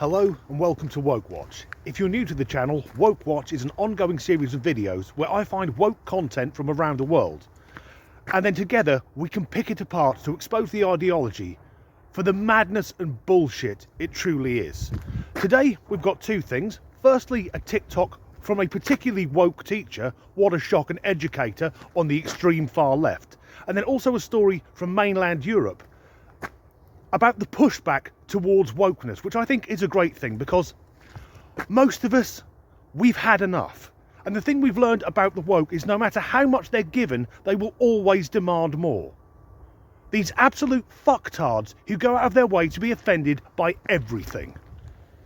Hello and welcome to Woke Watch. If you're new to the channel, Woke Watch is an ongoing series of videos where I find woke content from around the world, and then together we can pick it apart to expose the ideology for the madness and bullshit it truly is. Today we've got two things. Firstly, a TikTok from a particularly woke teacher, what a shock, an educator on the extreme far left, and then also a story from mainland Europe about the pushback towards wokeness, which I think is a great thing because most of us, we've had enough. And the thing we've learned about the woke is no matter how much they're given, they will always demand more. These absolute fucktards who go out of their way to be offended by everything.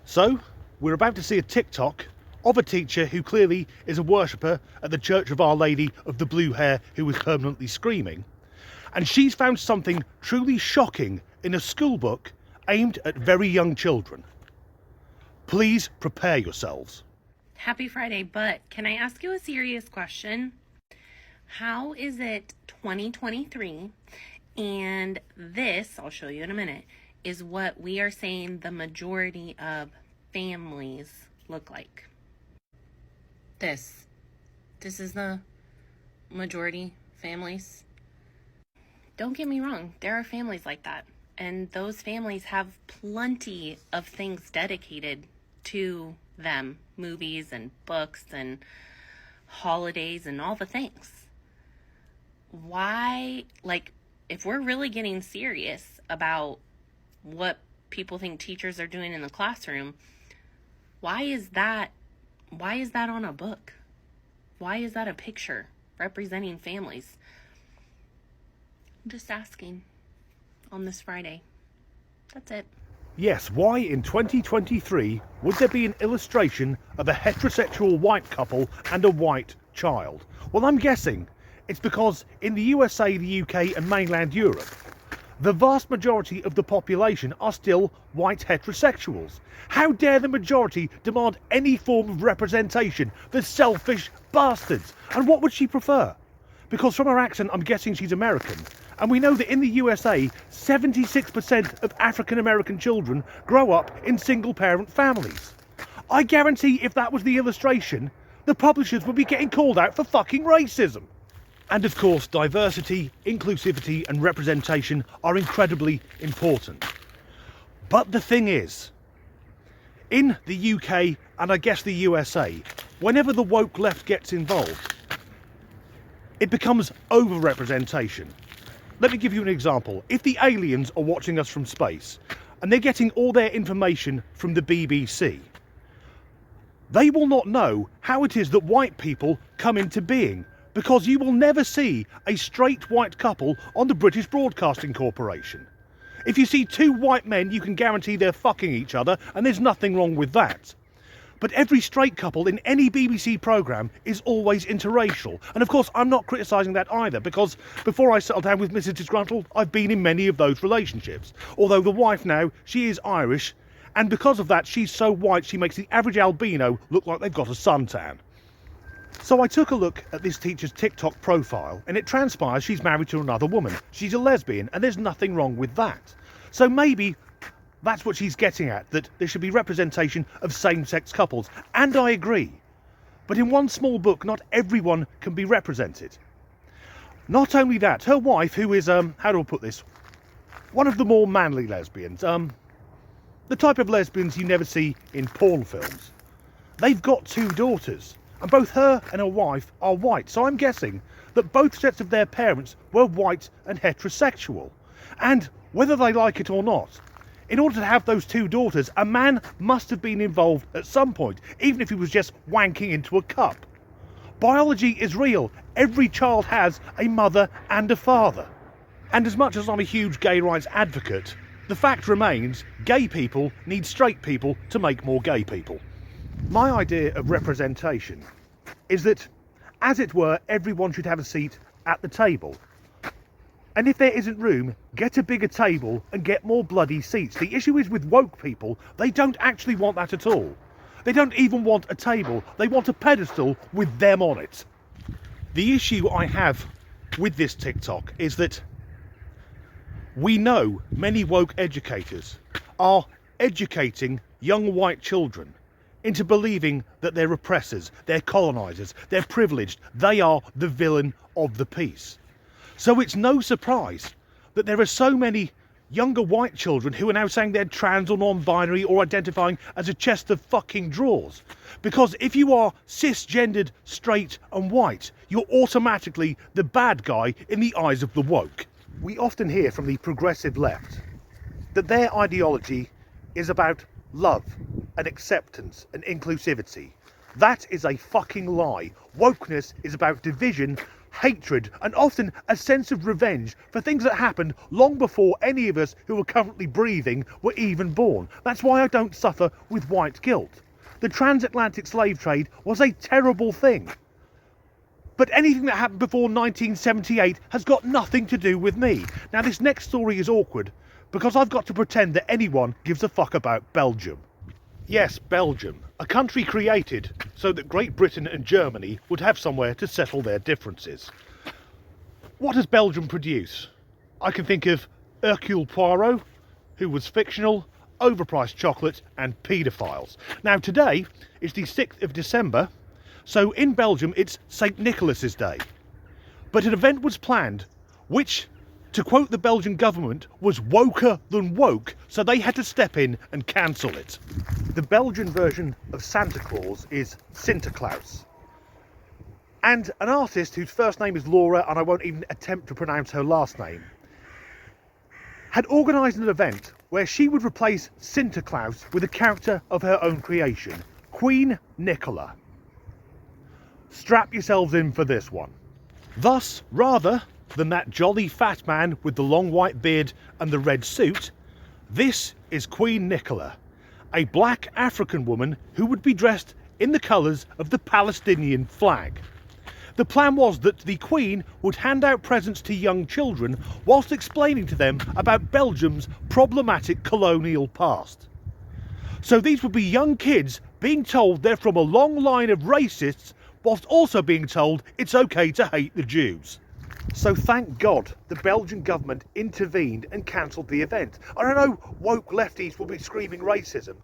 So, we're about to see a TikTok of a teacher who clearly is a worshipper at the Church of Our Lady of the Blue Hair who is permanently screaming. And she's found something truly shocking in a school book aimed at very young children. Please prepare yourselves. Happy Friday, but can I ask you a serious question? How is it 2023 and this, I'll show you in a minute, is what we are saying the majority of families look like? This is the majority families. Don't get me wrong, there are families like that. And those families have plenty of things dedicated to them. Movies and books and holidays and all the things. Why, if we're really getting serious about what people think teachers are doing in the classroom, why is that on a book? Why is that a picture representing families? I'm just asking. On this Friday. That's it. Yes, why in 2023 would there be an illustration of a heterosexual white couple and a white child? Well, I'm guessing it's because in the USA, the UK and mainland Europe, the vast majority of the population are still white heterosexuals. How dare the majority demand any form of representation? The selfish bastards. And what would she prefer? Because from her accent, I'm guessing she's American. And we know that in the USA, 76% of African American children grow up in single parent families. I guarantee if that was the illustration, the publishers would be getting called out for fucking racism. And of course, diversity, inclusivity and representation are incredibly important. But the thing is, in the UK and I guess the USA, whenever the woke left gets involved, it becomes over-representation. Let me give you an example. If the aliens are watching us from space and they're getting all their information from the BBC, they will not know how it is that white people come into being, because you will never see a straight white couple on the British Broadcasting Corporation. If you see two white men, you can guarantee they're fucking each other, and there's nothing wrong with that. But every straight couple in any BBC programme is always interracial. And of course, I'm not criticising that either, because before I settled down with Mrs. Disgruntled, I've been in many of those relationships. Although the wife now, she is Irish, and because of that, she's so white she makes the average albino look like they've got a suntan. So I took a look at this teacher's TikTok profile, and it transpires she's married to another woman. She's a lesbian, and there's nothing wrong with that. So maybe that's what she's getting at, that there should be representation of same-sex couples. And I agree. But in one small book, not everyone can be represented. Not only that, her wife, who is, how do I put this? One of the more manly lesbians. The type of lesbians you never see in porn films. They've got two daughters. And both her and her wife are white. So I'm guessing that both sets of their parents were white and heterosexual. And whether they like it or not, in order to have those two daughters, a man must have been involved at some point, even if he was just wanking into a cup. Biology is real. Every child has a mother and a father. And as much as I'm a huge gay rights advocate, the fact remains, gay people need straight people to make more gay people. My idea of representation is that, as it were, everyone should have a seat at the table. And if there isn't room, get a bigger table and get more bloody seats. The issue is with woke people, they don't actually want that at all. They don't even want a table, they want a pedestal with them on it. The issue I have with this TikTok is that we know many woke educators are educating young white children into believing that they're oppressors, they're colonisers, they're privileged, they are the villain of the piece. So it's no surprise that there are so many younger white children who are now saying they're trans or non-binary or identifying as a chest of fucking drawers. Because if you are cisgendered, straight and white, you're automatically the bad guy in the eyes of the woke. We often hear from the progressive left that their ideology is about love and acceptance and inclusivity. That is a fucking lie. Wokeness is about division, hatred and often a sense of revenge for things that happened long before any of us who are currently breathing were even born. That's why I don't suffer with white guilt. The transatlantic slave trade was a terrible thing. But anything that happened before 1978 has got nothing to do with me. Now this next story is awkward because I've got to pretend that anyone gives a fuck about Belgium. Yes, Belgium, a country created so that Great Britain and Germany would have somewhere to settle their differences. What does Belgium produce? I can think of Hercule Poirot, who was fictional, overpriced chocolate and paedophiles. Now today is the 6th of December, so in Belgium it's St. Nicholas's Day. But an event was planned which, to quote the Belgian government, was woker than woke, so they had to step in and cancel it. The Belgian version of Santa Claus is Sinterklaas. And an artist whose first name is Laura, and I won't even attempt to pronounce her last name, had organised an event where she would replace Sinterklaas with a character of her own creation, Queen Nicola. Strap yourselves in for this one. Thus, rather than that jolly fat man with the long white beard and the red suit, this is Queen Nicola, a black African woman who would be dressed in the colours of the Palestinian flag. The plan was that the Queen would hand out presents to young children whilst explaining to them about Belgium's problematic colonial past. So these would be young kids being told they're from a long line of racists whilst also being told it's okay to hate the Jews. So thank God the Belgian government intervened and cancelled the event. I don't know, woke lefties will be screaming racism,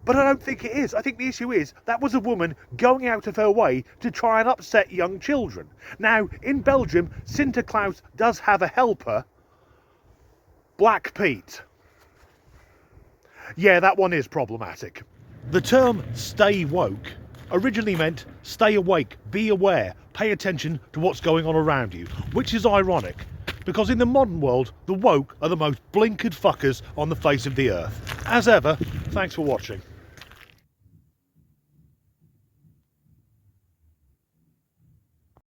but I don't think it is. I think the issue is that was a woman going out of her way to try and upset young children. Now, in Belgium, Sinterklaas does have a helper, Black Pete. Yeah, that one is problematic. The term stay woke originally meant stay awake, be aware, pay attention to what's going on around you, which is ironic because in the modern world the woke are the most blinkered fuckers on the face of the earth. As ever, thanks for watching.